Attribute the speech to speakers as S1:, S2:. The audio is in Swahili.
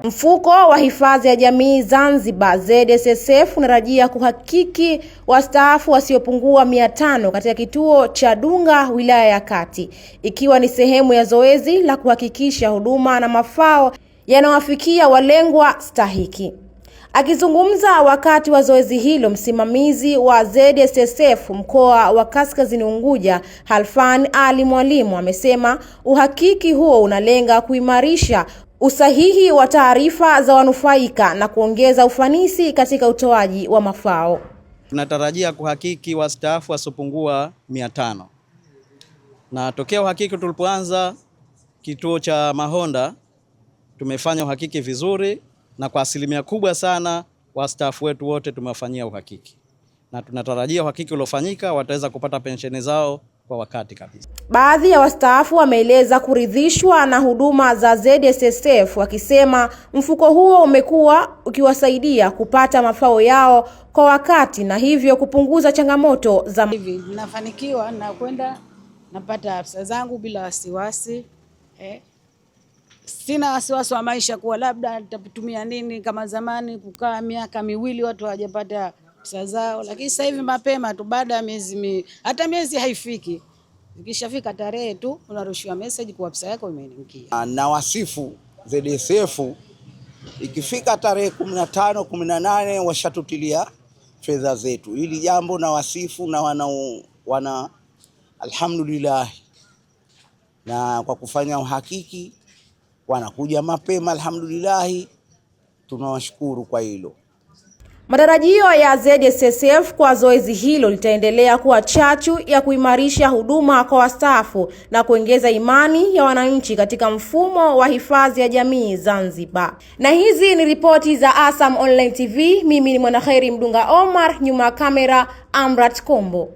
S1: Mfuko wa hifadhi ya jamii Zanzibar ZSSF unatarajia kuhakiki wastaafu wasiopungua 500 katika kituo cha Dunga wilaya ya Kati, ikiwa ni sehemu ya zoezi la kuhakikisha huduma na mafao yanawafikia walengwa stahiki. Akizungumza wakati wa zoezi hilo, msimamizi wa ZSSF mkoa wa Kaskazini Unguja, Halfan Ali Mwalimu, amesema uhakiki huo unalenga kuimarisha usahihi wa taarifa za wanufaika na kuongeza ufanisi katika utoaji wa mafao.
S2: Tunatarajia kuhakiki wastaafu wasiopungua 500. Na tokea uhakiki tulipoanza kituo cha Mahonda tumefanya uhakiki vizuri, na kwa asilimia kubwa sana wastaafu wetu wote tumewafanyia uhakiki. Na tunatarajia uhakiki uliofanyika wataweza kupata pensheni zao kwa wakati kabisa.
S1: Baadhi ya wastaafu wameeleza kuridhishwa na huduma za ZSSF, wakisema mfuko huo umekuwa ukiwasaidia kupata mafao yao kwa wakati na hivyo kupunguza changamoto za
S3: hivi. Nafanikiwa na kwenda napata pesa zangu bila wasiwasi. Sina wasiwasi wa maisha kuwa labda nitatumia nini kama zamani kukaa miaka miwili watu hawajapata pesa zao, lakini sasa hivi mapema tu, baada ya hata miezi haifiki, ikishafika tarehe tu unarushiwa message kwa pesa yako imeingia.
S4: Na wasifu ZSSF ikifika tarehe 15 18 washatutilia fedha zetu. Hili jambo na wasifu na wana alhamdulillah, na kwa kufanya uhakiki wanakuja mapema alhamdulillah, tunawashukuru kwa hilo.
S1: Matarajio ya ZSSF kwa zoezi hilo litaendelea kuwa chachu ya kuimarisha huduma kwa wastaafu na kuongeza imani ya wananchi katika mfumo wa hifadhi ya jamii Zanzibar. Na hizi ni ripoti za ASAM Online TV. Mimi ni Mwanakhairi Mdunga Omar, nyuma ya kamera Amrat Kombo.